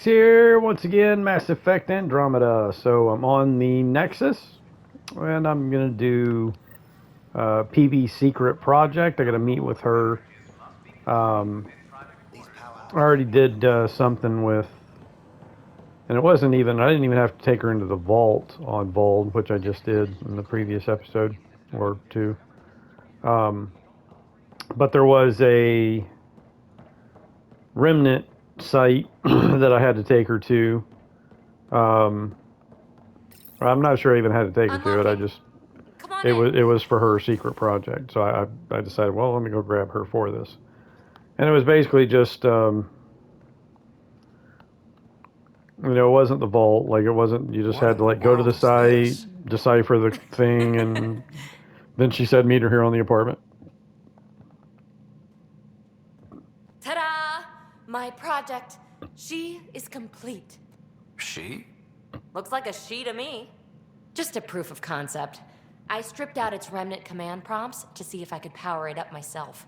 Here once again, Mass Effect Andromeda. So I'm on the Nexus, and I'm gonna do PB Secret Project. I gotta meet with her. Um, I already did something with, and it wasn't even. I didn't even have to take her into the vault on Vold, which I just did in the previous episode or two. Um, but there was a remnant site that I had to take her to. Um, I'm not sure I even had to take her to it. I Unlocking. just Come on in. it was for her secret project. So I decided, well, let me go grab her for this. And it was basically just it wasn't the vault. Like it wasn't. You just What had to in the like go to the world is site, this? decipher the thing, and then she said, meet her here on the apartment. Ta-da! My project. She is complete. She? Looks like a she to me. Just a proof of concept. I stripped out its remnant command prompts to see if I could power it up myself.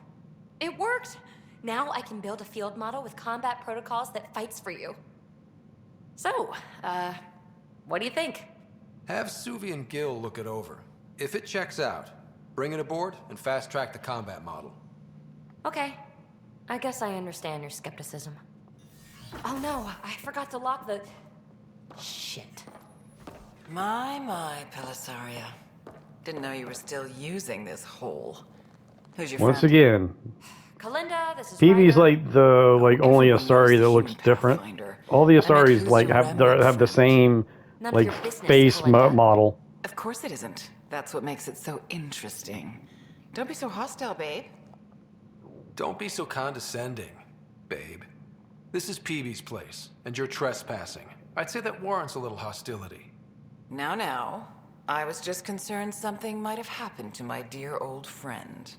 It worked! Now I can build a field model with combat protocols that fights for you. So, what do you think? Have Suvi and Gil look it over. If it checks out, bring it aboard and fast-track the combat model. Okay. I guess I understand your skepticism. Oh no, I forgot to lock the... Shit. My, Pelisaria. Didn't know you were still using this hole. Who's your Once friend? again, Kalinda, this is PV's Ryder. like the Oh, like only everyone knows Asari the that looks human different. Pathfinder. All the I meant, Asaris who's like your have remnant the friend? same None of like your business, face Kalinda. model. Of course it isn't. That's what makes it so interesting. Don't be so hostile, babe. Don't be so condescending, babe. This is Peavy's place, and you're trespassing. I'd say that warrants a little hostility. Now. I was just concerned something might have happened to my dear old friend.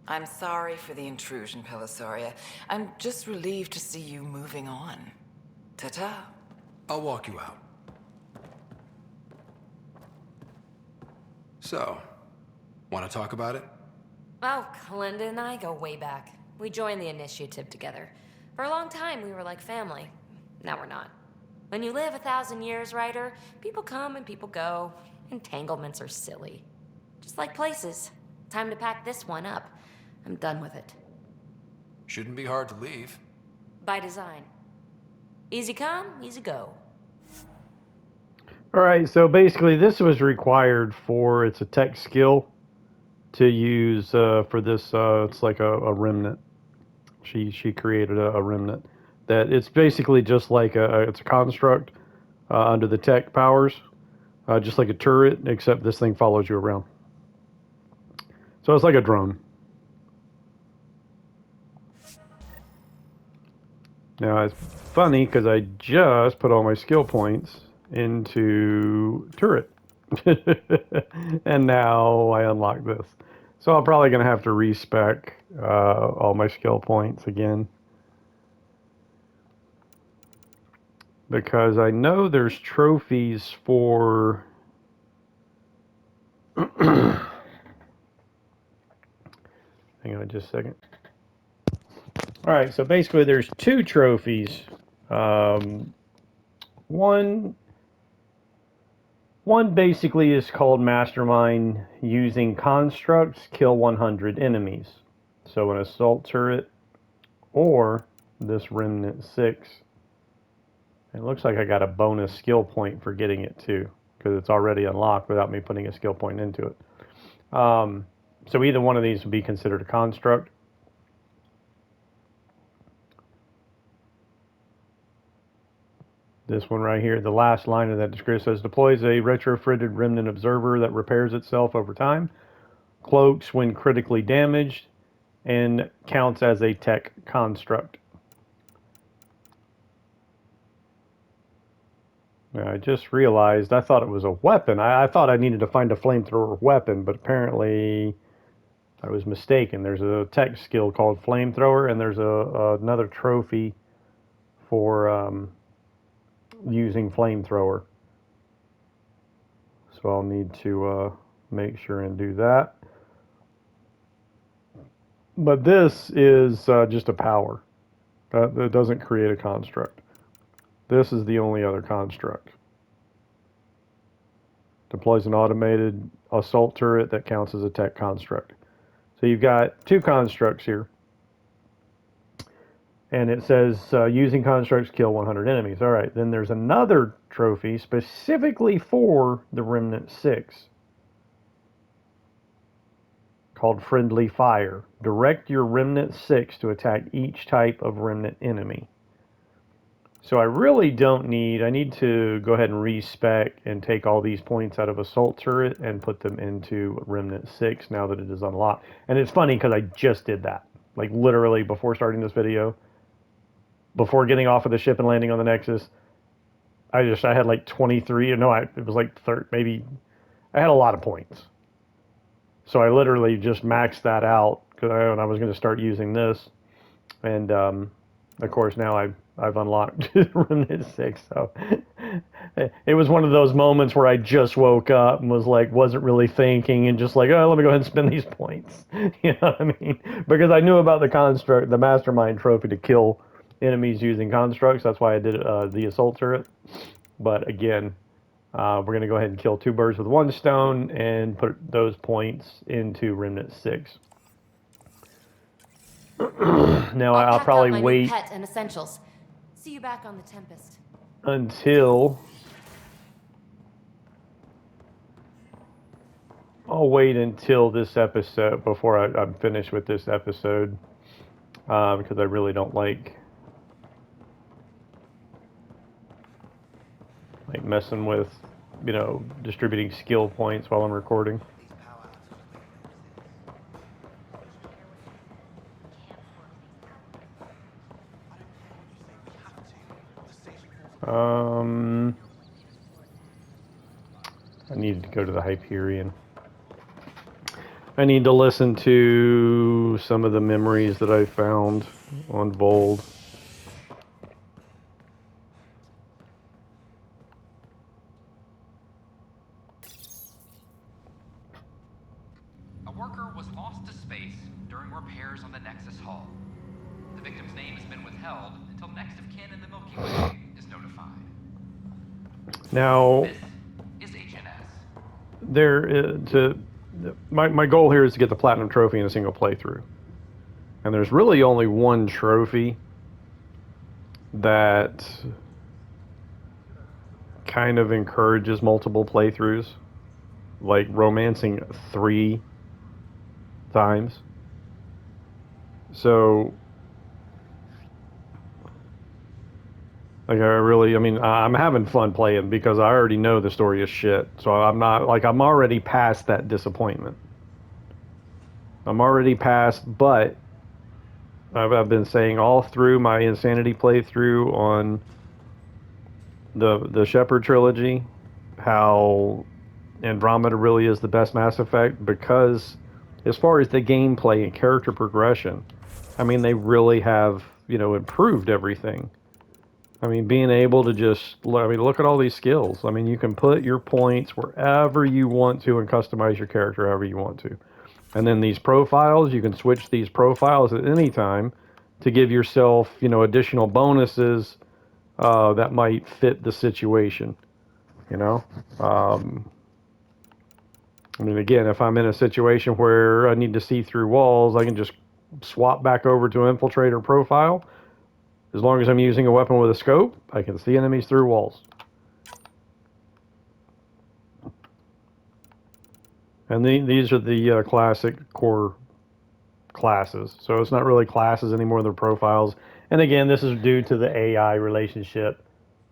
I'm sorry for the intrusion, Pelisaria. I'm just relieved to see you moving on. Ta-ta. I'll walk you out. So, want to talk about it? Oh, Kalinda and I go way back. We joined the initiative together. For a long time, we were like family. Now we're not. When you live 1,000 years, Ryder, people come and people go. Entanglements are silly. Just like places. Time to pack this one up. I'm done with it. Shouldn't be hard to leave. By design. Easy come, easy go. All right, so basically this was required for it's a tech skill to use for this. It's like a remnant. She created a remnant that it's basically just like it's a construct under the tech powers, just like a turret, except this thing follows you around. So it's like a drone. Now it's funny because I just put all my skill points into turret. And now I unlock this. So I'm probably going to have to respec all my skill points again. Because I know there's trophies for... Hang on just a second. Alright, so basically there's two trophies. One basically is called Mastermind using constructs, kill 100 enemies. So an assault turret or this Remnant 6. It looks like I got a bonus skill point for getting it too, because it's already unlocked without me putting a skill point into it. So either one of these would be considered a construct. This one right here, the last line of that description says, deploys a retrofitted remnant observer that repairs itself over time, cloaks when critically damaged, and counts as a tech construct. I just realized I thought it was a weapon. I thought I needed to find a flamethrower weapon, but apparently I was mistaken. There's a tech skill called flamethrower, and there's another trophy for using flamethrower. So I'll need to make sure and do that. But this is just a power. That doesn't create a construct. This is the only other construct. Deploys an automated assault turret that counts as a tech construct. So you've got 2 constructs here. And it says, using constructs kill 100 enemies. All right, then there's another trophy specifically for the Remnant 6 called Friendly Fire. Direct your Remnant 6 to attack each type of Remnant enemy. So I really don't need, I need to go ahead and respec and take all these points out of Assault Turret and put them into Remnant 6 now that it is unlocked. And it's funny because I just did that. Like literally before starting this video, before getting off of the ship and landing on the Nexus, I had like 23, no, it was like 30, maybe, I had a lot of points. So I literally just maxed that out because I was going to start using this. And of course now I've unlocked Remnant 6, so it was one of those moments where I just woke up and was like, wasn't really thinking and just like, oh, let me go ahead and spend these points. You know what I mean? Because I knew about the construct, the Mastermind trophy to kill enemies using constructs. That's why I did the assault turret. But again, we're going to go ahead and kill 2 birds with 1 stone and put those points into Remnant 6. Now I'll pack probably up my wait new pet and essentials. See you back on the Tempest. until I'll wait until this episode before I'm finished with this episode because I really don't like messing with, distributing skill points while I'm recording. I need to go to the Hyperion. I need to listen to some of the memories that I found on Vold. A worker was lost to space during repairs on the Nexus Hull. The victim's name has been withheld until next of kin in the Milky Way is notified. Now, this is HNS. My goal here is to get the Platinum Trophy in a single playthrough. And there's really only one trophy that kind of encourages multiple playthroughs, like romancing 3 times. So, like, I'm having fun playing because I already know the story is shit. So I'm already past that disappointment. I'm already past, but I've been saying all through my Insanity playthrough on the Shepard trilogy how Andromeda really is the best Mass Effect because as far as the gameplay and character progression, I mean, they really have, improved everything. I mean, being able to look at all these skills. I mean, you can put your points wherever you want to and customize your character however you want to. And then these profiles, you can switch these profiles at any time to give yourself, additional bonuses that might fit the situation, again, if I'm in a situation where I need to see through walls, I can just swap back over to Infiltrator profile. As long as I'm using a weapon with a scope, I can see enemies through walls. And these are the classic core classes. So it's not really classes anymore, they're profiles. And again, this is due to the AI relationship,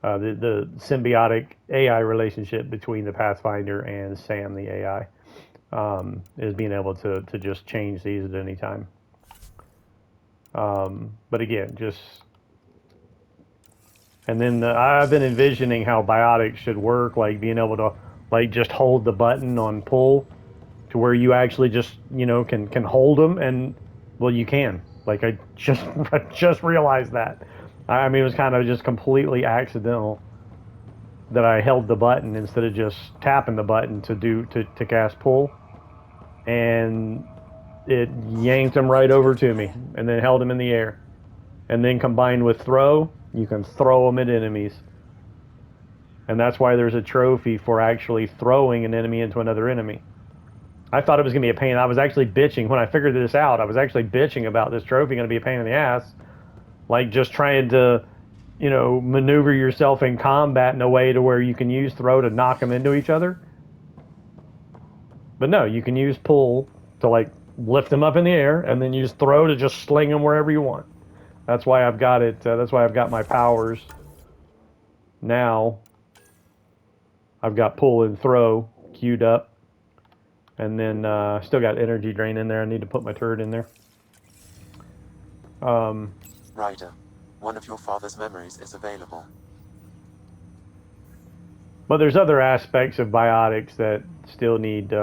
the symbiotic AI relationship between the Pathfinder and Sam, the AI, is being able to just change these at any time. But again, and then I've been envisioning how biotics should work, like being able to just hold the button on pull to where you actually just can hold them, and well, you can. Like I just realized that. I mean, it was kind of just completely accidental that I held the button instead of just tapping the button to cast pull, and it yanked them right over to me, and then held them in the air, and then combined with throw, you can throw them at enemies. And that's why there's a trophy for actually throwing an enemy into another enemy. I thought it was going to be a pain. I was actually bitching when I figured this out. I was actually bitching about this trophy going to be a pain in the ass. Like just trying to, maneuver yourself in combat in a way to where you can use throw to knock them into each other. But no, you can use pull to like lift them up in the air, and then use throw to just sling them wherever you want. That's why I've got it. That's why I've got my powers now. I've got pull and throw queued up, and then still got energy drain in there. I need to put my turret in there. Ryder, one of your father's memories is available. But there's other aspects of biotics that still need.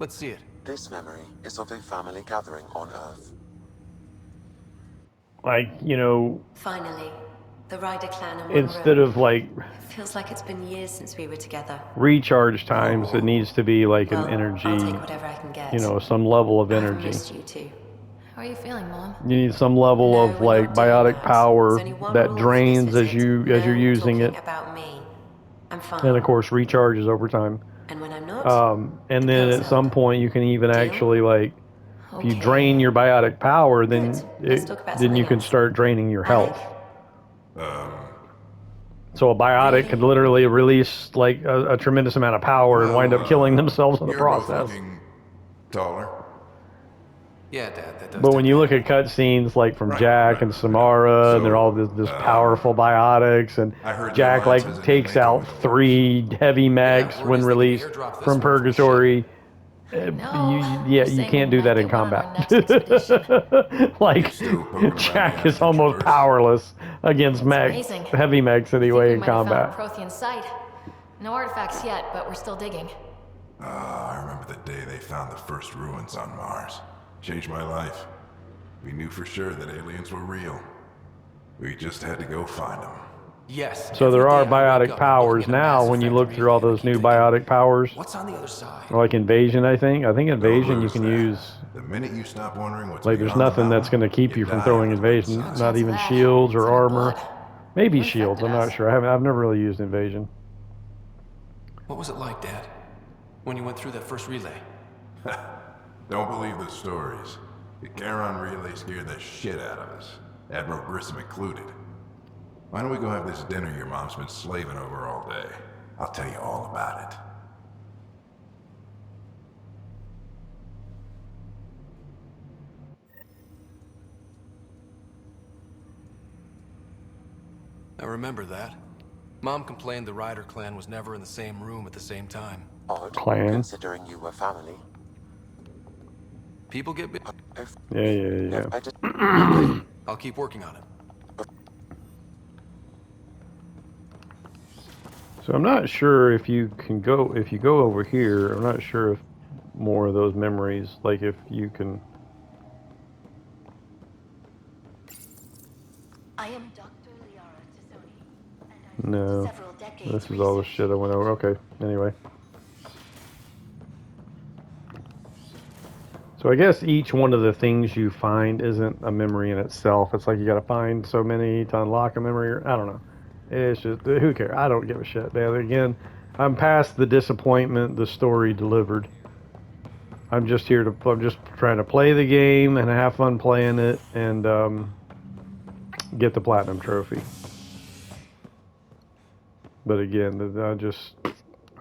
Let's see it. This memory is of a family gathering on Earth. Like, Finally, the Ryder clan in one instead room. of like It feels like it's been years since we were together. recharge times, it needs to be like Well, an energy, I'll take whatever I can get. some level of I've energy. missed you too. How are you feeling, Mom? You need some level No, of we're like not doing biotic that. power There's only one that rule for drains this as you're visit. using talking it, about me. I'm fine. and of course recharges over time. And when I'm not, And the then pills at some help. point you can even Deal? actually like, if you Okay. drain your biotic power, then Good. Let's talk about then you something can else. start draining your Alec? health. So a biotic Really? could literally release like a tremendous amount of power and wind up killing themselves in the You're both process. looking taller. Yeah, Dad, that does But when tend you to look at happen. cutscenes like from Right, Jack right, and right. Samara, and they're all So, this powerful biotics, and I heard the Jack Alliance has like a new takes Mako out in the works. 3 heavy mechs Yeah, word when is they're gonna released airdrop this from one from the ship. Purgatory. No, Yeah, you're you saying can't we do that might in get one on our combat. next expedition. Like You're still poking around Jack the is almost Adventureverse? powerless against It's mechs, amazing. heavy mechs I think anyway we in might have found a combat. Prothean site. No artifacts yet, but we're still digging. I remember the day they found the first ruins on Mars. Changed my life. We knew for sure that aliens were real. We just had to go find them. Yes. So every there are day I wake biotic up, I'm looking powers at a now. Mass When you Effect look through all relay, and I those keep new thinking, biotic powers, what's on the other side? like invasion, I think Don't invasion you lose can that. use. The minute you stop wondering what's Like there's beyond the nothing that's mountain, going to keep you from die throwing on the red invasion. sun. Not Chance of even that. shields or It's in our armor. blood. Maybe You shields. infected I'm not us. sure. I've never really used invasion. What was it like, Dad, when you went through that first relay? Don't believe the stories. The Charon relay scared the shit out of us. Admiral Grissom included. Why don't we go have this dinner your mom's been slaving over all day? I'll tell you all about it. I remember that. Mom complained the Ryder clan was never in the same room at the same time. Odd, Clan. considering you were family. People get big. Yeah. I just I'll keep working on it. So I'm not sure if you go over here. I'm not sure if more of those memories, like if you can. I am Dr. Liara Tizzoni, and No, several decades this is all the shit I went over. Okay, anyway. So I guess each one of the things you find isn't a memory in itself. It's like you got to find so many to unlock a memory. I don't know. It's just, who cares? I don't give a shit, man. Again, I'm past the disappointment the story delivered. I'm just trying to play the game and have fun playing it and get the platinum trophy. But again,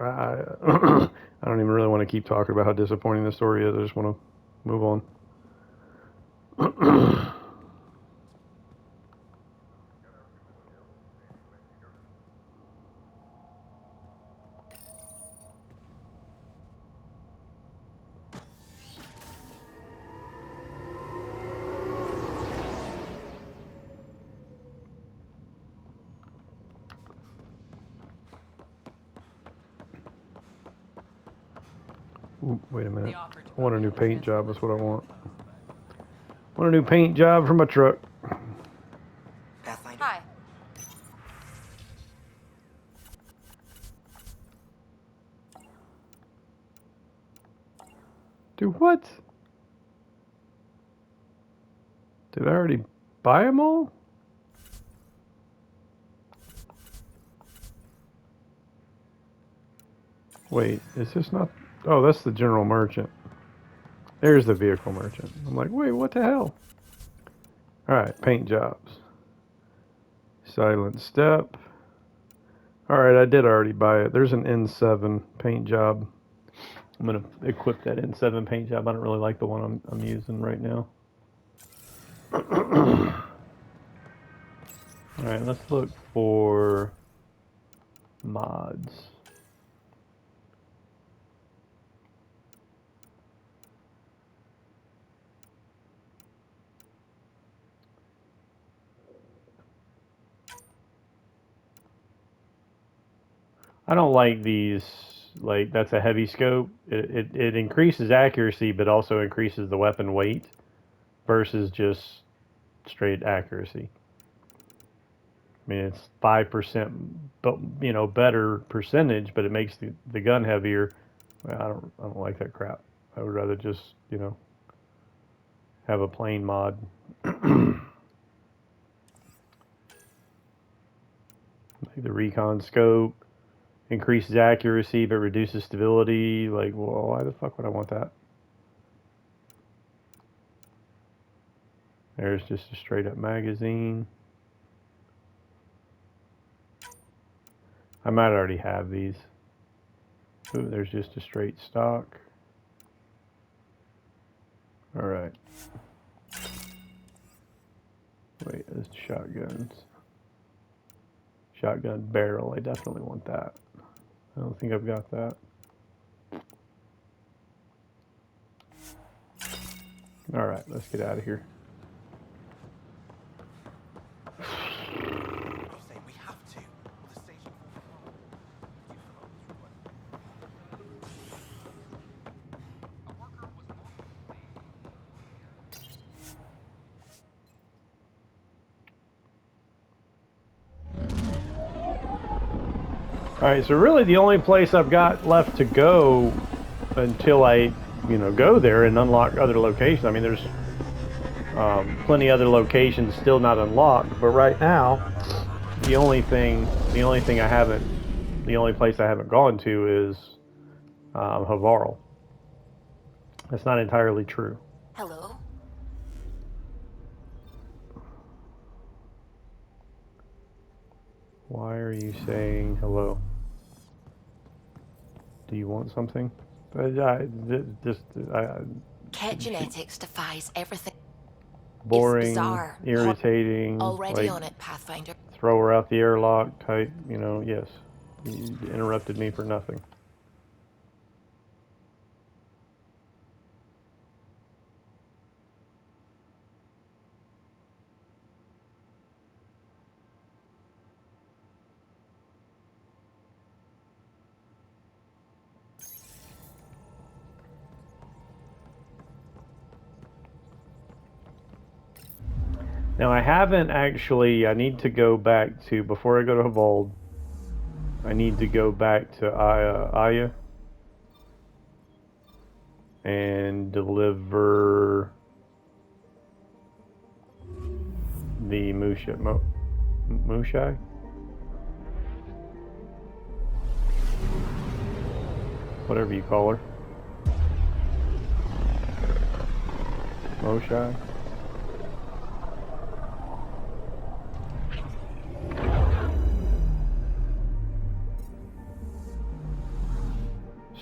I I don't even really want to keep talking about how disappointing the story is. I just want to move on. Ooh, wait a minute. I want a new paint job. That's what I want. I want a new paint job for my truck. Pathfinder. Hi. Do what? Did I already buy them all? Wait, is this not? Oh, that's the general merchant. There's the vehicle merchant. I'm like, wait, what the hell? All right, paint jobs. Silent step. All right, I did already buy it. There's an N7 paint job. I'm gonna equip that N7 paint job. I don't really like the one I'm using right now. All right, let's look for mods. I don't like these. Like, that's a heavy scope. It increases accuracy, but also increases the weapon weight versus just straight accuracy. I mean, it's 5%, but better percentage, but it makes the gun heavier. Well, I don't like that crap. I would rather just have a plain mod. Like the recon scope increases accuracy but reduces stability. Like, well, why the fuck would I want that? There's just a straight up magazine. I might already have these. Ooh, there's just a straight stock. Alright. Wait, there's shotguns. Shotgun barrel, I definitely want that. I don't think I've got that. Alright, let's get out of here. Alright, so really the only place I've got left to go until I, go there and unlock other locations. I mean, there's plenty other locations still not unlocked, but right now, the only place I haven't gone to is Havarl. That's not entirely true. Hello? Why are you saying hello? Do you want something? Ket genetics defies everything. Boring, It's bizarre. irritating. Already like, on it, Pathfinder. throw her out the airlock type. Yes. You interrupted me for nothing. Now I haven't actually, I need to go back to, before I go to Havald, I need to go back to Aya and deliver the Mushai? Whatever you call her. Moshai?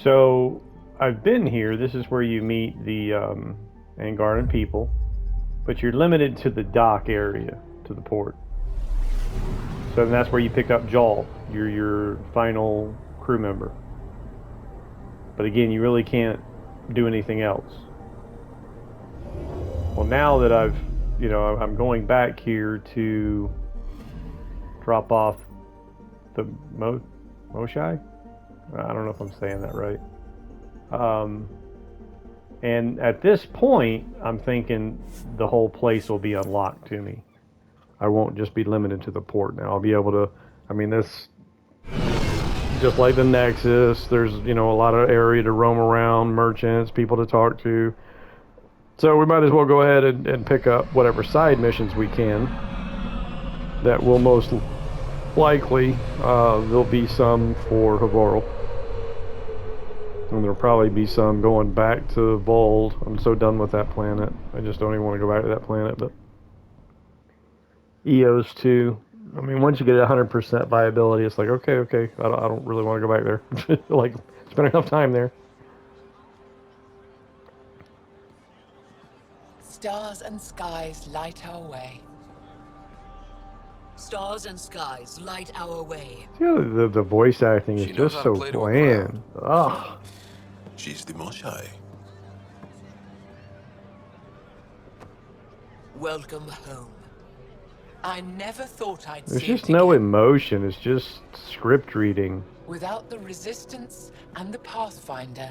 So, I've been here. This is where you meet the Angaran people, but you're limited to the dock area, to the port. So that's where you pick up Jal, your final crew member. But again, you really can't do anything else. Well, now that I'm going back here to drop off the Moshai? I don't know if I'm saying that right. And at this point, I'm thinking the whole place will be unlocked to me. I won't just be limited to the port now. I'll be able to, this, just like the Nexus, there's, a lot of area to roam around, merchants, people to talk to. So we might as well go ahead and pick up whatever side missions we can. That will most likely, there'll be some for Havarl. And there'll probably be some going back to Vold. I'm so done with that planet. I just don't even want to go back to that planet. But EOS 2. I mean, once you get 100% viability, it's like, okay. I don't really want to go back there. Like, spend enough time there. Stars and skies light our way. Stars and skies light our way. Yeah, the voice acting is She knows just how to so play to a crowd. bland. Ugh. She's the most high. Welcome home. I never thought I'd There's see just it no again. emotion. It's just script reading. Without the Resistance and the Pathfinder,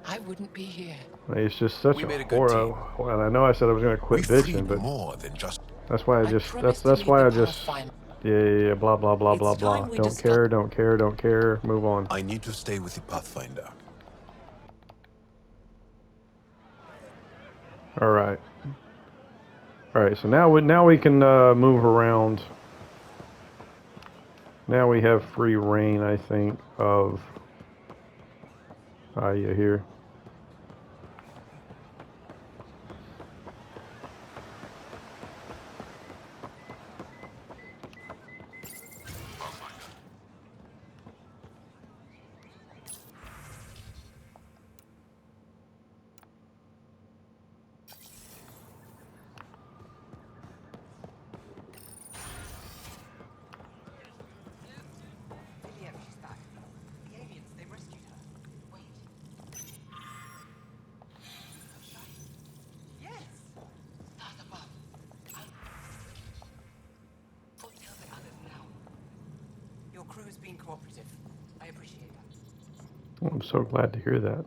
I wouldn't be here. It's just such We a made a good team. horror. And I know I said I was going to We quit bitching, freed but more than just. that's why I I just promised to that's lead why the I just Pathfinder. yeah, blah blah blah It's blah time blah. we Don't discuss. care. Move on. I need to stay with the Pathfinder. All right. So now we can move around. Now we have free reign, I think, of Aya here. Your crew's been cooperative. I appreciate that. Oh, I'm so glad to hear that.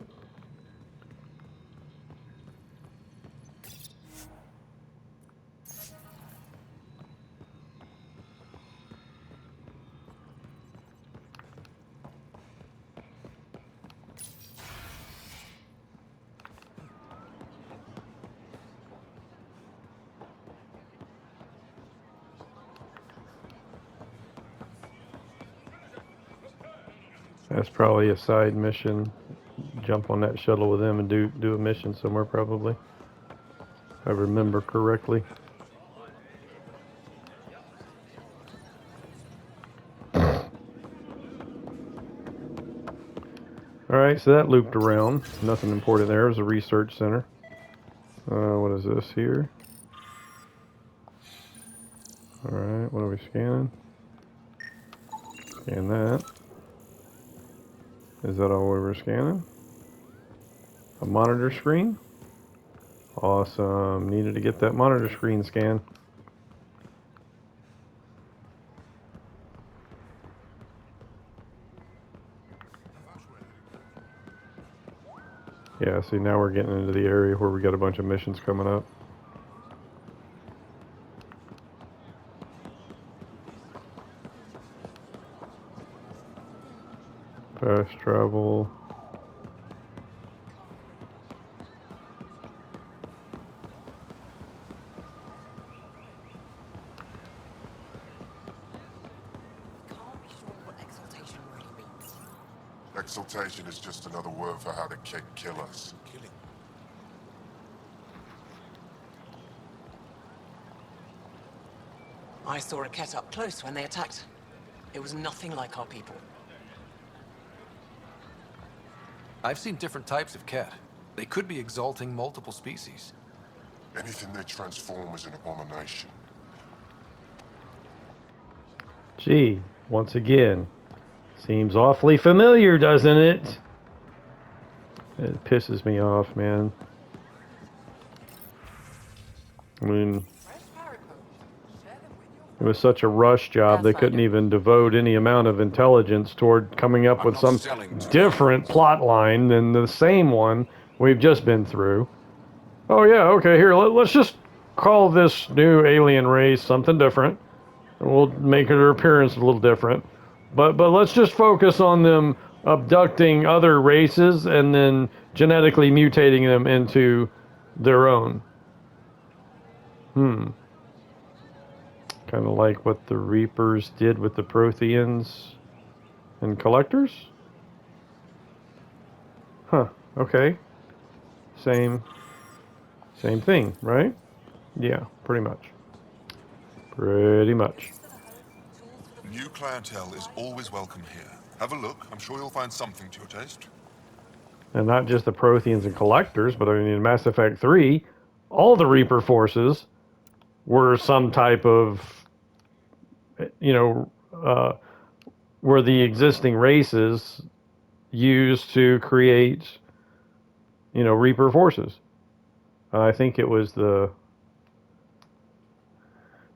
That's probably a side mission. Jump on that shuttle with them and do a mission somewhere probably. If I remember correctly. Alright, so that looped around. Nothing important there. It was a research center. What is this here? Alright, what are we scanning? Scan that. Is that all we were scanning? A monitor screen? Awesome. Needed to get that monitor screen scan. Yeah, see, now we're getting into the area where we got a bunch of missions coming up. Fast travel. Exaltation is just another word for how the Keg kill us. I saw a Ket up close when they attacked. It was nothing like our people. I've seen different types of cat. They could be exalting multiple species. Anything they transform is an abomination. Gee, once again, seems awfully familiar, doesn't it? It pisses me off, man. I mean, it was such a rush job, they couldn't even devote any amount of intelligence toward coming up with some different plot line than the same one we've just been through. Oh yeah, okay, here, let's just call this new alien race something different. And we'll make their appearance a little different. But let's just focus on them abducting other races and then genetically mutating them into their own. Kind of like what the Reapers did with the Protheans and Collectors? Huh. Okay. Same thing, right? Yeah, pretty much. Pretty much. New clientele is always welcome here. Have a look. I'm sure you'll find something to your taste. And not just the Protheans and Collectors, but I mean, in Mass Effect 3, all the Reaper forces were some type of, you know, were the existing races used to create, you know, Reaper forces. I think it was the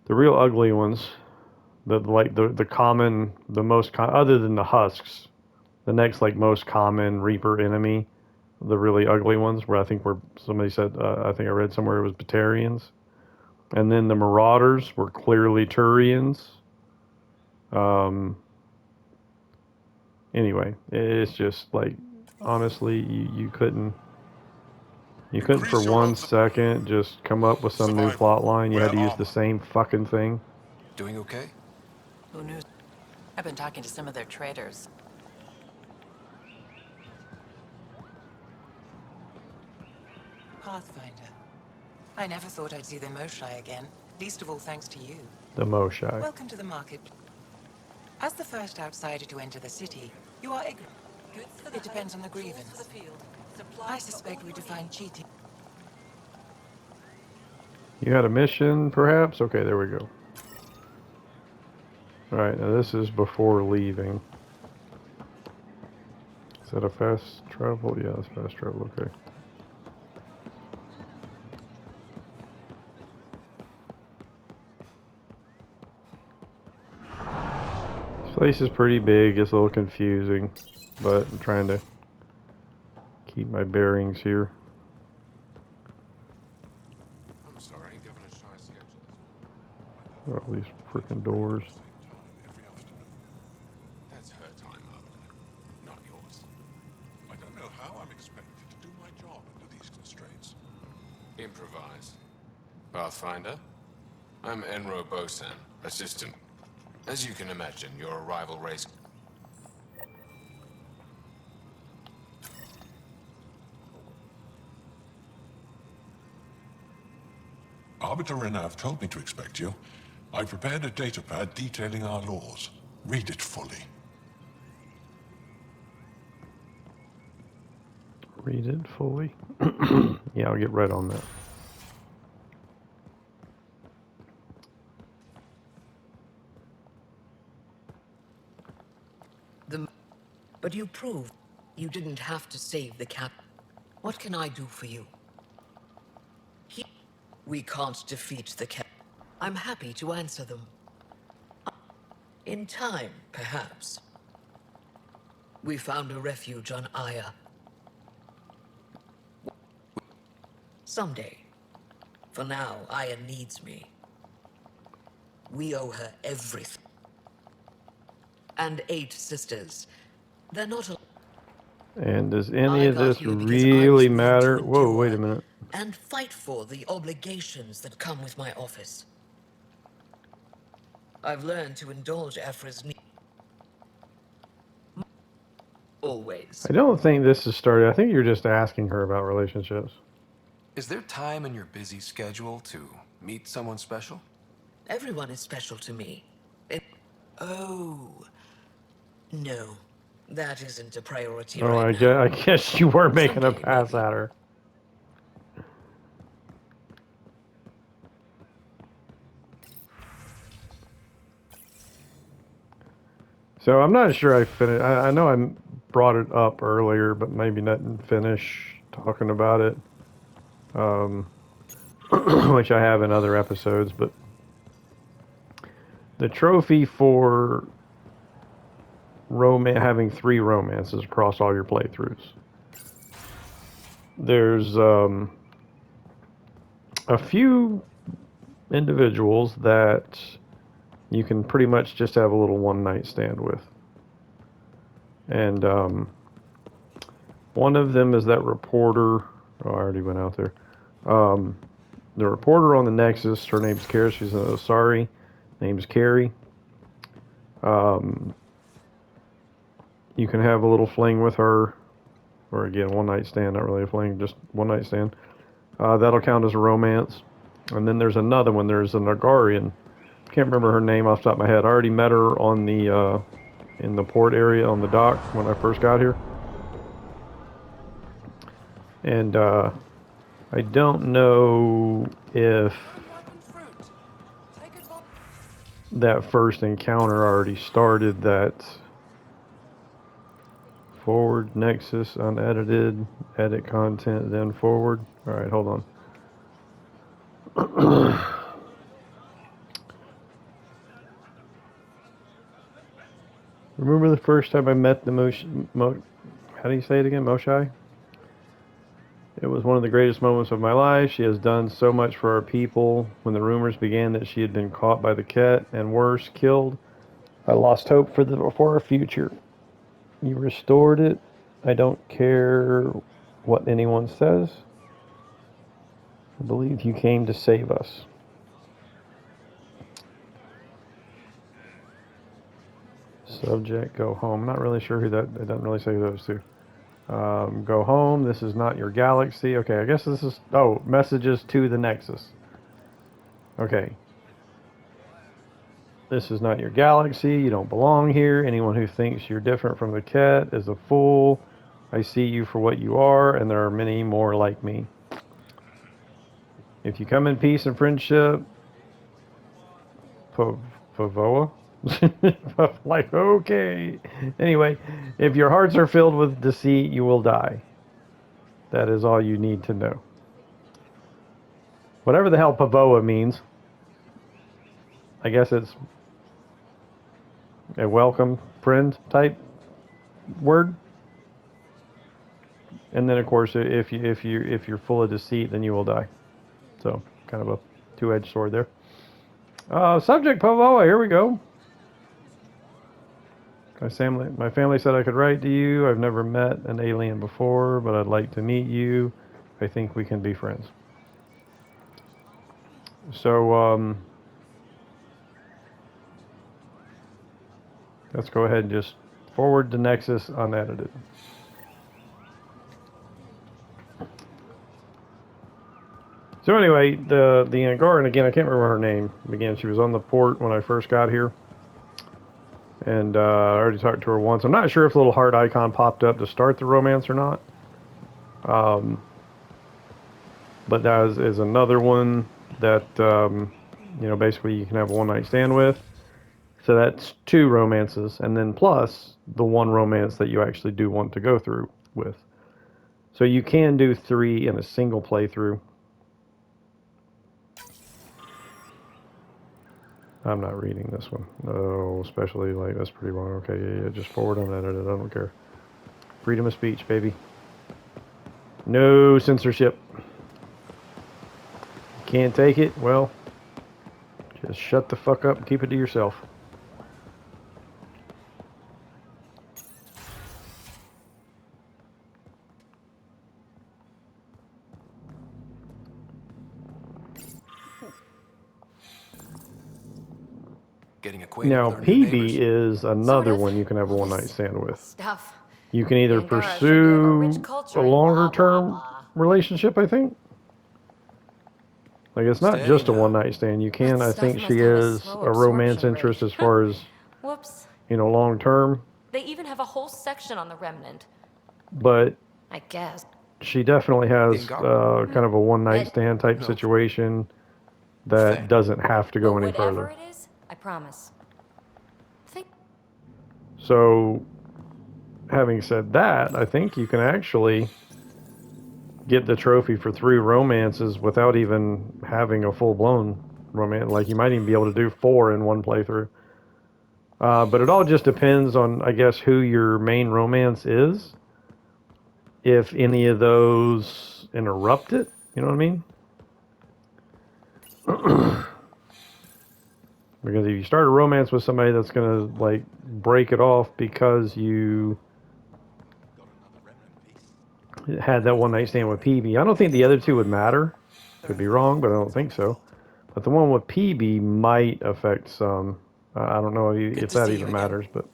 real ugly ones, the common, other than the husks, the next like most common Reaper enemy, the really ugly ones, where I think where somebody said, I think I read somewhere it was Batarians, and then the Marauders were clearly Turians. Um, anyway, it's just like, honestly, you couldn't for Increase your one odds of second just come up with some new survival. plot line. You had Wear to use the armor. same fucking thing. Doing okay? Who knew? I've been talking to some of their traders. Pathfinder. I never thought I'd see the Moshai again. Least of all thanks to you. The Moshai. Welcome to the market. As the first outsider to enter the city, you are ignorant. It depends on the grievance. I suspect we define cheating. You had a mission, perhaps? Okay, there we go. Alright, now this is before leaving. Is that a fast travel? Yeah, it's fast travel, okay. This place is pretty big, it's a little confusing, but I'm trying to keep my bearings here. I'm sorry, Governor Shy's schedule. All these freaking doors. Every afternoon. That's her time, not yours. I don't know how I'm expected to do my job under these constraints. Improvise. Pathfinder, I'm Enro Bosan, assistant. As you can imagine, your rival race... Arbiter Renner have told me to expect you. I prepared a datapad detailing our laws. Read it fully. Read it fully. Yeah, I'll get right on that. But you proved you didn't have to save the cap. What can I do for you? We can't defeat the cap. I'm happy to answer them. In time, perhaps. We found a refuge on Aya. Someday. For now, Aya needs me. We owe her everything. And 8 sisters. They're not a... And does any I of got this here because I was really made to matter? Whoa, endure wait a minute. and fight for the obligations that come with my office. I've learned to indulge Aphra's needs. Always. I don't think this is started. I think you're just asking her about relationships. Is there time in your busy schedule to meet someone special? Everyone is special to me. Oh. No. That isn't a priority Oh, right I now. guess you were making a Someday, pass maybe. at her. So I'm not sure I finished. I know I brought it up earlier, but maybe didn't finish talking about it, which I have in other episodes. But the trophy for having 3 romances across all your playthroughs. There's a few individuals that you can pretty much just have a little one-night stand with. And one of them is that reporter. Oh, I already went out there. The reporter on the Nexus, her name's Kara. She's an Osari. Name's Carrie. You can have a little fling with her. or again, one night stand, not really a fling, just one night stand. That'll count as a romance. And then there's another one. There's an Nagarian. Can't remember her name off the top of my head. I already met her on the in the port area on the dock when I first got here. And I don't know if that first encounter already started. That forward nexus unedited, edit content, then forward. All right, hold on. Remember the first time I met the how do you say it again? Moshai? It was one of the greatest moments of my life. She has done so much for our people. When the rumors began that she had been caught by the Ket and worse, killed, I lost hope for our future. You restored it. I don't care what anyone says. I believe you came to save us. Subject, go home. I'm not really sure who that. It doesn't really say who those two. Go home. This is not your galaxy. Okay, I guess this is. Oh, messages to the Nexus. Okay. This is not your galaxy. You don't belong here. Anyone who thinks you're different from the Ket is a fool. I see you for what you are, and there are many more like me. If you come in peace and friendship, Pavoa? Like, okay. Anyway, if your hearts are filled with deceit, you will die. That is all you need to know. Whatever the hell Pavoa means, I guess it's a welcome friend type word. And then, of course, if you're full of deceit, then you will die. So, kind of a two-edged sword there. Subject Pavoa, here we go. My family said I could write to you. I've never met an alien before, but I'd like to meet you. I think we can be friends. So, let's go ahead and just forward to Nexus unedited. So anyway, the Angaran, again, I can't remember her name. Again, she was on the port when I first got here. And I already talked to her once. I'm not sure if the little heart icon popped up to start the romance or not. But that is another one that, basically you can have a one-night stand with. So that's 2 romances. And then plus the 1 romance that you actually do want to go through with. So you can do 3 in a single playthrough. I'm not reading this one. Oh, especially like that's pretty wrong. Okay, yeah, just forward unedited. I don't care. Freedom of speech, baby. No censorship. Can't take it? Well, just shut the fuck up and keep it to yourself. Getting acquainted Now, with our new PB neighbors. is another Sort of. one you can have a All one-night this stand with. Stuff. You can either Angara sure do have a rich pursue culture a and blah, blah, longer-term blah. relationship, I think. Like, it's not Steady just a now. one-night stand. You can, That I stuff think must she have a is slow a romance absorption interest rate. as far as, Whoops. long-term. They even have a whole section on the Remnant. But I guess. she definitely has kind of a one-night stand type No. situation that Thank- doesn't have to go But any whatever further. it is, I promise. So, having said that, I think you can actually get the trophy for 3 romances without even having a full-blown romance. Like, you might even be able to do 4 in one playthrough. But it all just depends on, I guess, who your main romance is. If any of those interrupt it, you know what I mean? Because if you start a romance with somebody that's going to, like, break it off because you had that one-night stand with PB, I don't think the other 2 would matter. Could be wrong, but I don't think so. But the one with PB might affect some. I don't know if that even matters, but...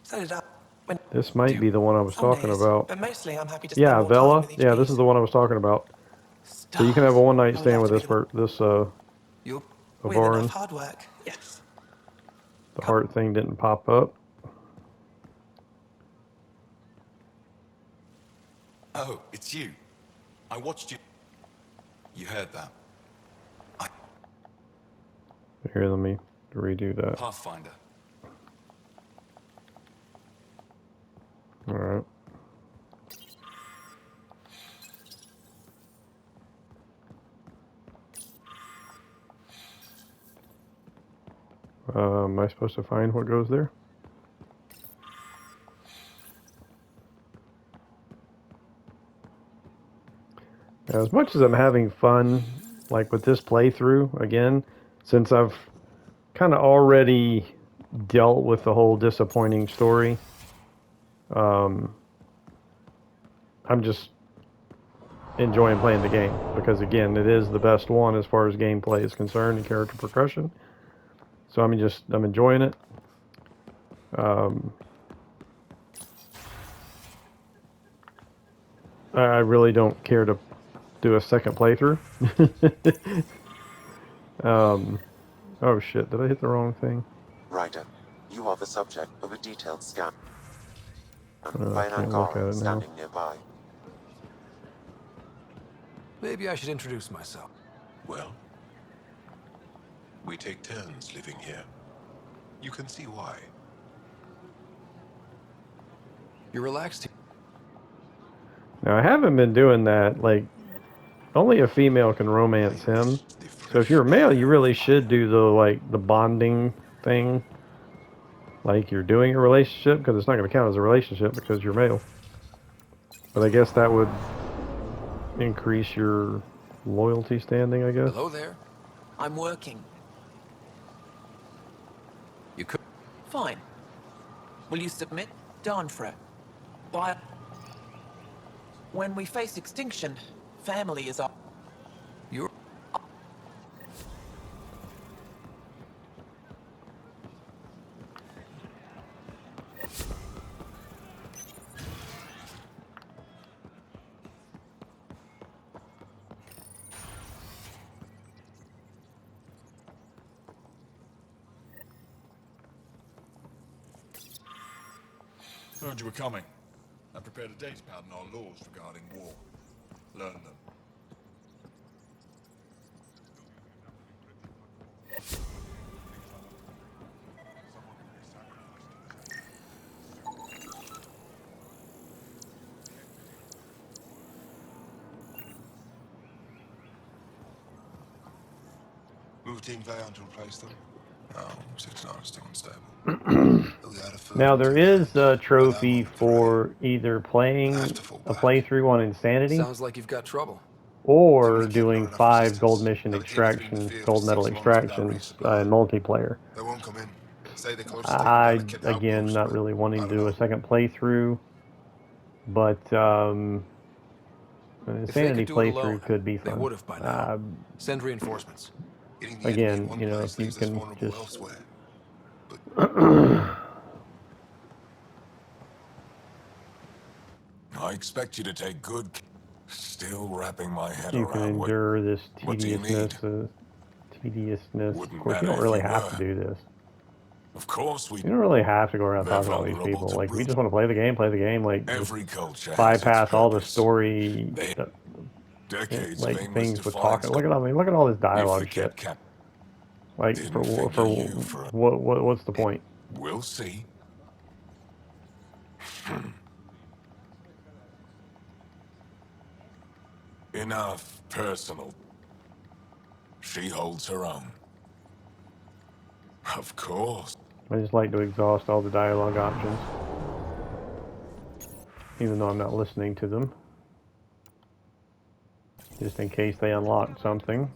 Set it up. This might be the one I was Some talking days, about. but mostly I'm happy to spend Yeah, more time Vela. with each Yeah, this piece. is the one I was talking about. So you can have a Stars. one-night I would stand love with to be this the one. this With enough Avarin. hard work, yes. The heart thing didn't pop up. Oh, it's you. I watched you. You heard that. Here, let me redo that. Pathfinder. All right. Am I supposed to find what goes there? Now, as much as I'm having fun, like with this playthrough, again, since I've kind of already dealt with the whole disappointing story, I'm just enjoying playing the game because, again, it is the best one as far as gameplay is concerned and character progression. So I'm enjoying it. I really don't care to do a second playthrough. Oh shit, did I hit the wrong thing? Ryder, you are the subject of a detailed scan I by an can't look at Angara it now. standing nearby. Maybe I should introduce myself. Well, we take turns living here. You can see why. You're relaxed. Now I haven't been doing that, like, only a female can romance him. So if you're a male, you really should do the bonding thing. Like you're doing a relationship, because it's not going to count as a relationship because you're male. But I guess that would increase your loyalty standing, I guess. Hello there. I'm working. You could. Fine. Will you submit? Darn for it. Why? When we face extinction, family is up. You're. Heard you were coming. I prepared a data pad on our laws regarding war. Learn them. Move Team Vayon to replace them? No, 6-9 is still unstable. Now there is a trophy for either playing a playthrough on Insanity Sounds like you've got trouble. or doing 5 gold mission extraction, gold medal extractions in multiplayer. They won't come in. Say they're close to taking down I, a kid again, outpost, not but really wanting I to don't do know. a second playthrough, but an If they Insanity could do it alone, playthrough could be they fun. would have by now. Send reinforcements. Getting the enemy in Again, one you know, place if you leaves us can vulnerable just elsewhere. I expect you to take good. Still wrapping my head you can around what. endure this What do you need? tediousness. Of Wouldn't course, you matter don't if really you have to were. do this. Of course we. You don't really have to go around They're talking to all these vulnerable people. to Like, if you brute. just want to play the game, like, just Every culture has its bypass all the purpose. story, Decades of like, aimless things with defiance. talking. Look at all this You dialogue forget shit. Cap. Like, Didn't for figure you for. what's the point? We'll see. Enough personal. She holds her own. Of course. I just like to exhaust all the dialogue options, even though I'm not listening to them, just in case they unlock something.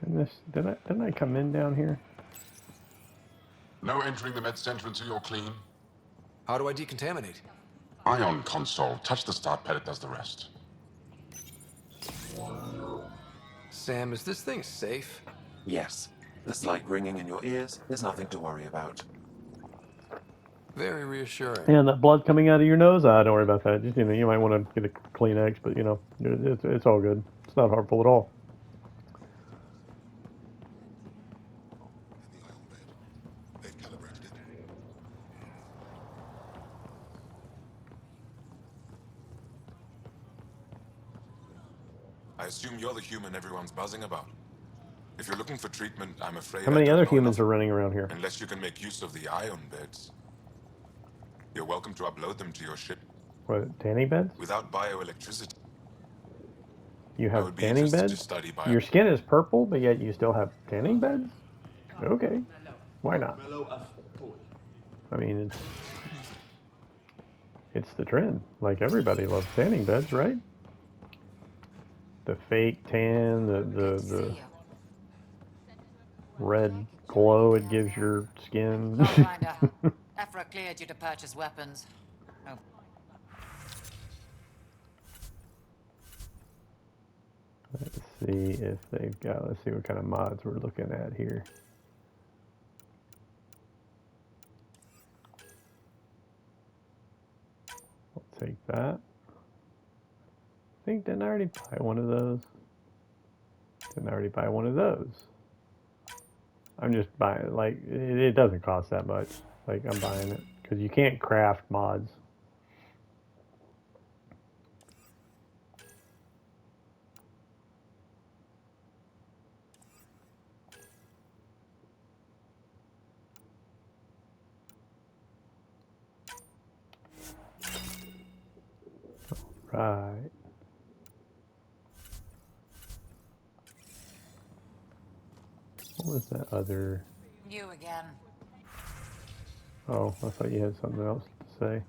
And this didn't I come in down here? No entering the med center until you're clean. How do I decontaminate? Ion console. Touch the start pad, it does the rest. Sam, is this thing safe? Yes. The slight ringing in your ears is nothing to worry about. Very reassuring. And that blood coming out of your nose? Don't worry about that. Just, you might want to get a Kleenex, but it's all good. It's not harmful at all. In the ion bed. They've calibrated it. I assume you're the human everyone's buzzing about. If you're looking for treatment, I'm afraid How I many don't other know humans enough. are running around here? Unless you can make use of the ion beds. You're welcome to upload them to your ship. What, tanning beds? Without bioelectricity, You I have would be tanning interested beds? to study Your skin is purple, but yet you still have tanning beds? Okay. Why not? I mean, it's the trend. Like, everybody loves tanning beds, right? The fake tan, the red glow it gives your skin. Pathfinder, Ephra cleared you to purchase weapons. Oh. Let's see if they've got, let's see what kind of mods we're looking at here. I'll take that. I think, didn't I already buy one of those? Didn't I already buy one of those? I'm just buying, like, it doesn't cost that much. Like, I'm buying it. Because you can't craft mods. Right. What was that other? You again. Oh, I thought you had something else to say.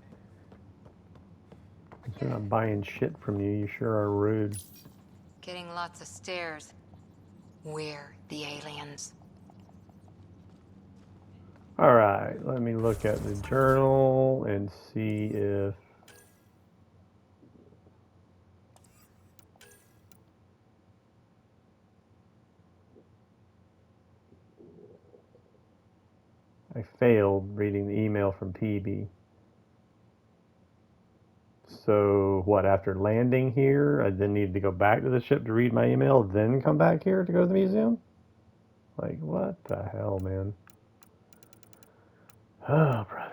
Since I'm buying shit from you, you sure are rude. Getting lots of stares. We're the aliens. Alright, let me look at the journal and see if I failed reading the email from PB. So, what, after landing here, I then need to go back to the ship to read my email, then come back here to go to the museum? Like, what the hell, man? Oh, brother.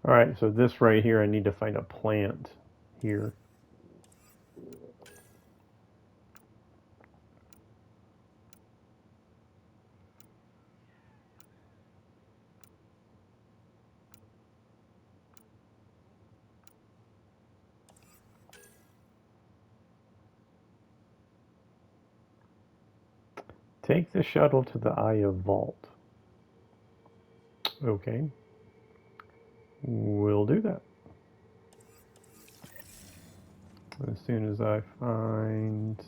Alright, so this right here, I need to find a plant here. Take the shuttle to the Aya Vault. Okay. We'll do that. As soon as I find...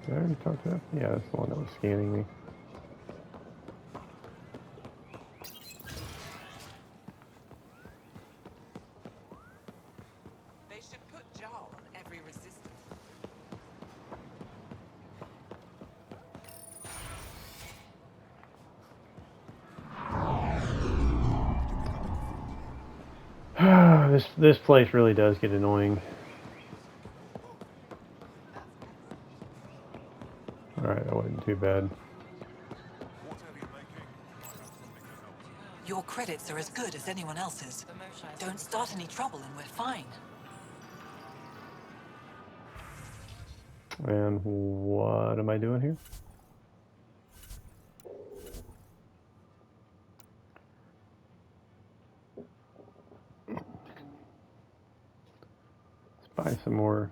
Did I already talk to that? Yeah, that's the one that was scanning me. They should This place really does get annoying. Alright, that wasn't too bad. Your credits are as good as anyone else's. Don't start any trouble and we're fine. And what am I doing here? Let's buy some more.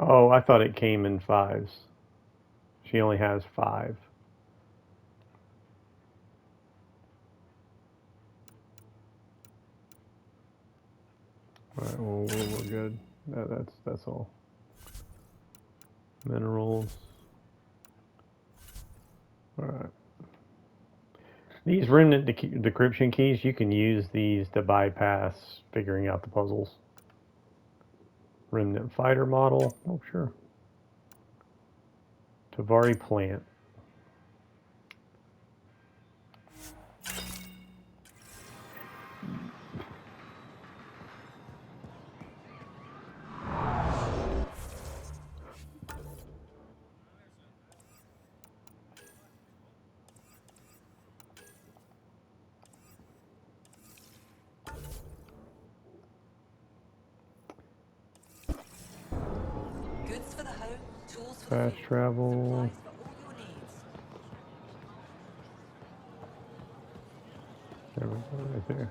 Oh, I thought it came in 5s. She only has 5. Alright, well, we're good. That's all. Minerals. Alright. These remnant decryption keys, you can use these to bypass figuring out the puzzles. Remnant fighter model. Oh, sure. Tavari plant. Goods for the home, tools for Fast travel. There we go, right there.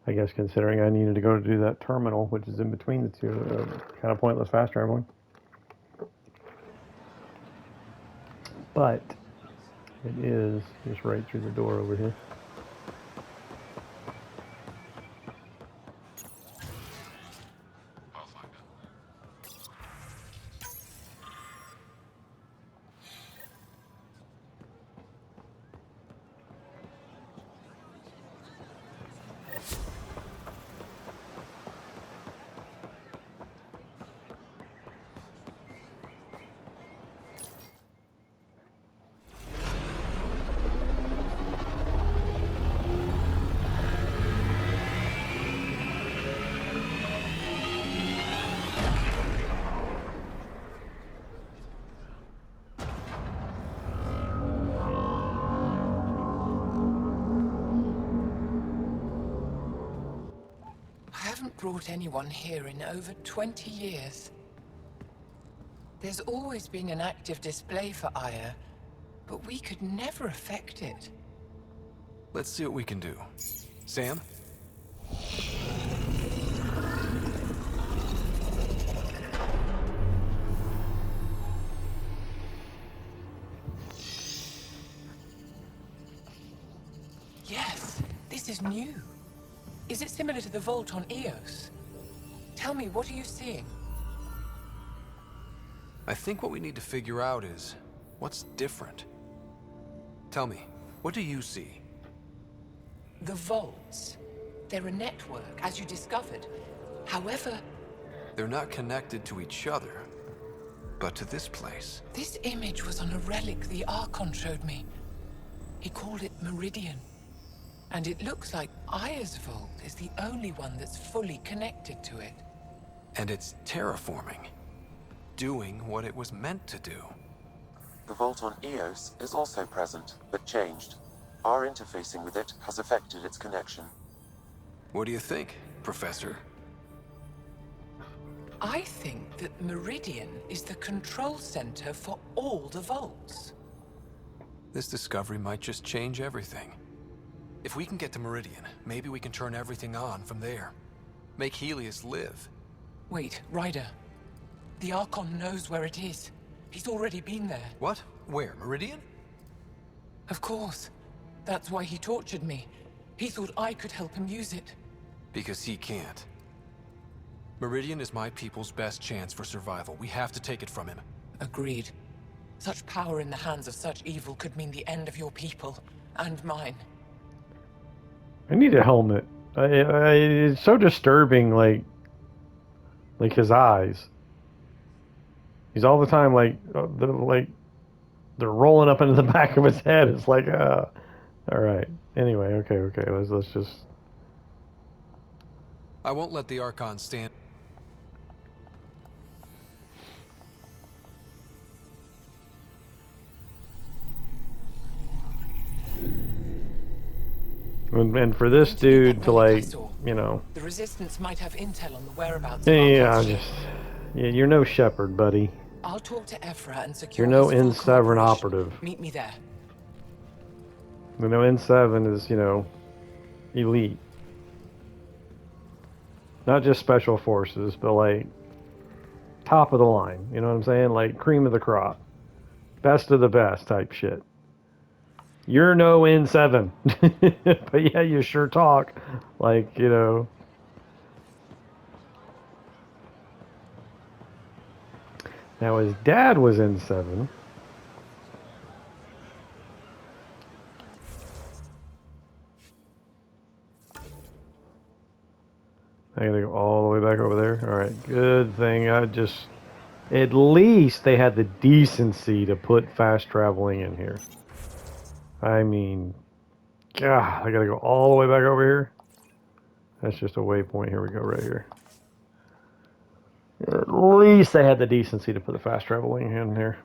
I guess considering I needed to go to do that terminal, which is in between the two, kind of pointless fast traveling. But it is just right through the door over here. I haven't brought anyone here in over 20 years. There's always been an active display for Aya, but we could never affect it. Let's see what we can do. Sam? Yes, this is new. Is it similar to the vault on Eos? Tell me, what are you seeing? I think what we need to figure out is what's different. Tell me, what do you see? The vaults. They're a network, as you discovered. However, They're not connected to each other, but to this place. this image was on a relic the Archon showed me. He called it Meridian. And it looks like Aya's vault is the only one that's fully connected to it. And it's terraforming. Doing what it was meant to do. The vault on Eos is also present, but changed. Our interfacing with it has affected its connection. What do you think, Professor? I think that Meridian is the control center for all the vaults. This discovery might just change everything. If we can get to Meridian, maybe we can turn everything on from there. Make Helios live. Wait, Ryder. The Archon knows where it is. He's already been there. What? Where? Meridian? Of course. That's why he tortured me. He thought I could help him use it. Because he can't. Meridian is my people's best chance for survival. We have to take it from him. Agreed. Such power in the hands of such evil could mean the end of your people and mine. I need a helmet. It's so disturbing, like his eyes. He's all the time they're rolling up into the back of his head. It's like, all right. Anyway, okay. Let's just. I won't let the Archon stand. And for this dude to The Resistance might have intel on the whereabouts of yeah, you're no shepherd, buddy. I'll talk to Ephra and secure You're no his full N7 cooperation. operative. Meet me there. N7 is, elite. Not just special forces, but like top of the line. You know what I'm saying? Like cream of the crop. Best of the best type shit. You're no N7. But yeah, you sure talk like, Now his dad was N7. I gotta go all the way back over there. Alright, good thing at least they had the decency to put fast traveling in here. I mean, God, I gotta go all the way back over here. That's just a waypoint. Here we go, right here. At least they had the decency to put the fast traveling in here.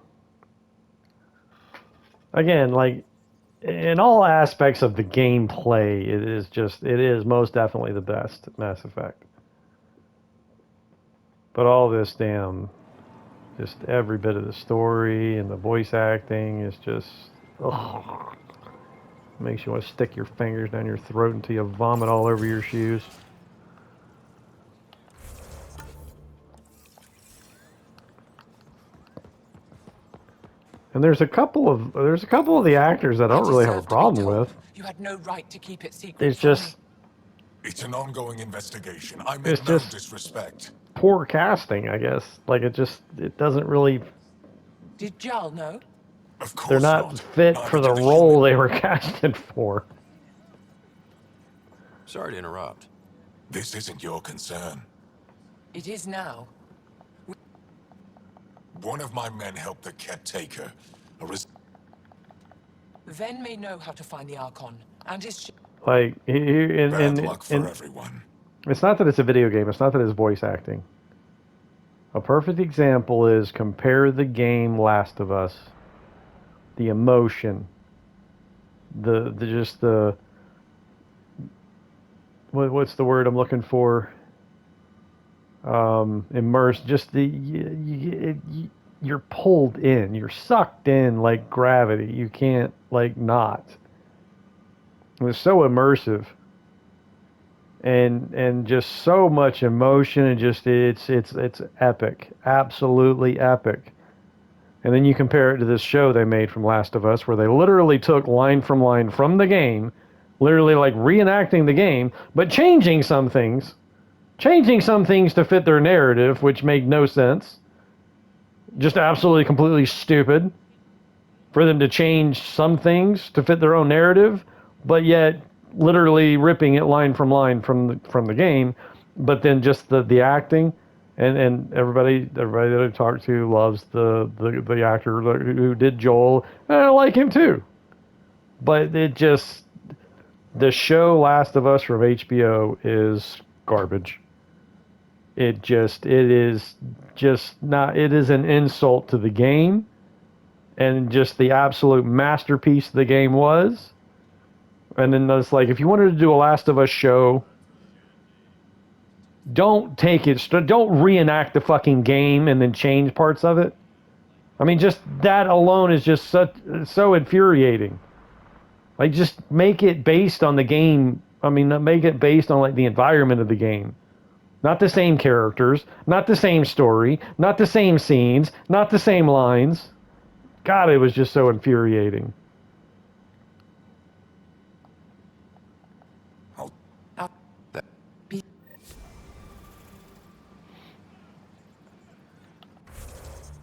Again, like, in all aspects of the gameplay, it is most definitely the best Mass Effect. But all this just every bit of the story and the voice acting is just, ugh. Makes you want to stick your fingers down your throat until you vomit all over your shoes. And there's a couple of the actors that I don't really have a problem with. You had no right to keep it secret. It's just It's an ongoing investigation. I it's meant no just disrespect. poor casting, I guess. Like it doesn't really. Did Jal know? Of course They're not fit for the role they were casted for. Sorry to interrupt. This isn't your concern. It is now. One of my men helped the caretaker. Ven may know how to find the Archon, and his Like Bad luck for everyone. It's not that it's a video game. It's not that it's voice acting. A perfect example is compare the game Last of Us, the emotion, what's the word I'm looking for? Immersed. Just you're pulled in. You're sucked in like gravity. You can't like not. It was so immersive. And just so much emotion and just it's epic, absolutely epic. And then you compare it to this show they made from Last of Us, where they literally took line from the game, literally like reenacting the game, but changing some things to fit their narrative, which made no sense. Just absolutely completely stupid for them to change some things to fit their own narrative, but yet literally ripping it line from the game. But then just the acting, and everybody that I talked to loves the actor who did Joel, and I like him too. But the show Last of Us from HBO is garbage. It is an insult to the game and just the absolute masterpiece the game was. And then it's like, if you wanted to do a Last of Us show, don't reenact the fucking game and then change parts of it. I mean, just that alone is just so infuriating. Like, just make it based on the game. I mean, make it based on like the environment of the game. Not the same characters, not the same story, not the same scenes, not the same lines. God, it was just so infuriating.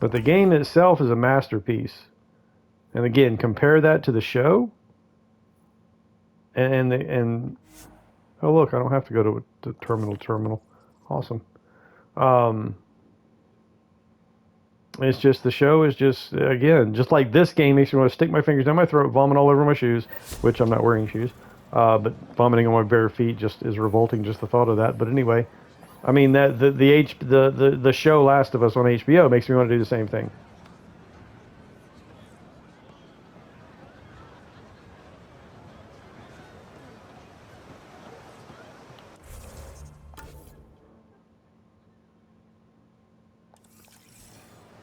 But But the game itself is a masterpiece. And again, compare that to the show. And oh look, I don't have to go to the terminal. Awesome. It's just the show is just again just like this game makes me want to stick my fingers down my throat, vomit all over my shoes, which I'm not wearing shoes. But vomiting on my bare feet just is revolting. Just the thought of that. But anyway, I mean that the show Last of Us on HBO makes me want to do the same thing.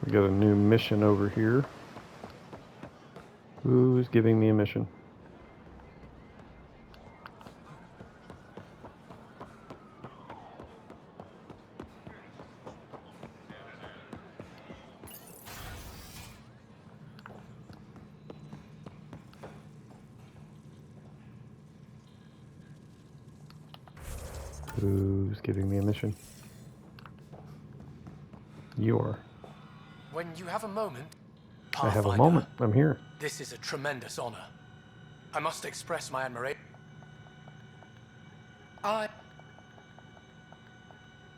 We got a new mission over here. Who's giving me a mission? Who's giving me a mission? You are. When you have a moment, I have a moment. I'm here. This is a tremendous honor. I must express my admiration.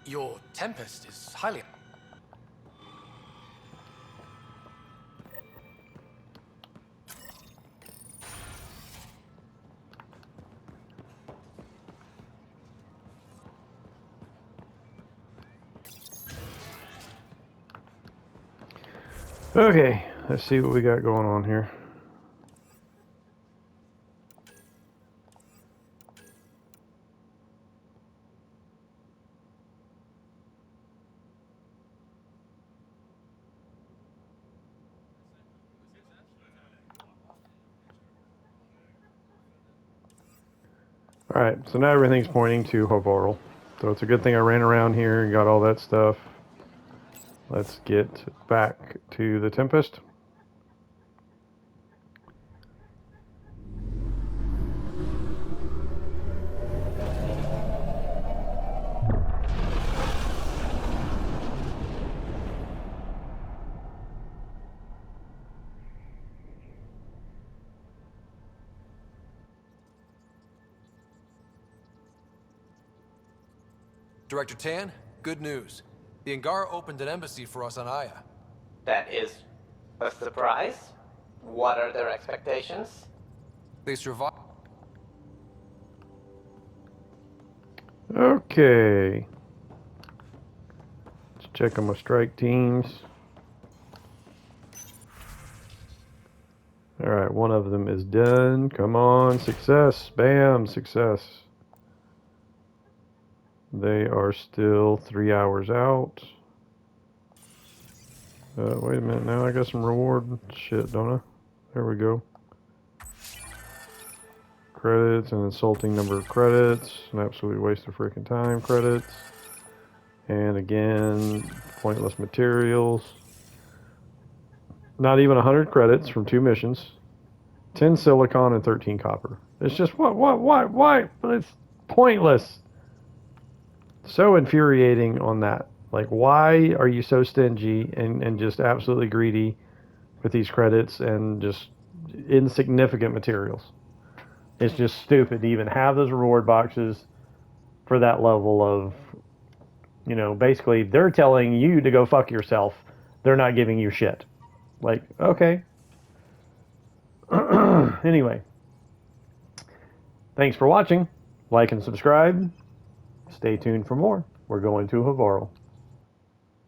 Your Tempest is highly... Okay, let's see what we got going on here. Alright, so now everything's pointing to Hovarl. So it's a good thing I ran around here and got all that stuff. Let's get back to the Tempest. Director Tan, good news. The Angara opened an embassy for us on Aya. That is a surprise. What are their expectations? They survived. Okay. Let's check on my strike teams. Alright, one of them is done. Come on, success. Bam, success. They are still 3 hours out. Wait a minute, now I got some reward shit, don't I? There we go. Credits, an insulting number of credits. An absolute waste of freaking time credits. And again, pointless materials. Not even 100 credits from 2 missions. 10 silicon and 13 copper. It's just, why? But it's pointless. So infuriating on that. Like, why are you so stingy and just absolutely greedy with these credits and just insignificant materials? It's just stupid to even have those reward boxes for that level of, you know, basically they're telling you to go fuck yourself. They're not giving you shit. Like, okay. Anyway. Thanks for watching. Like and subscribe. Stay tuned for more. We're going to Hovarl.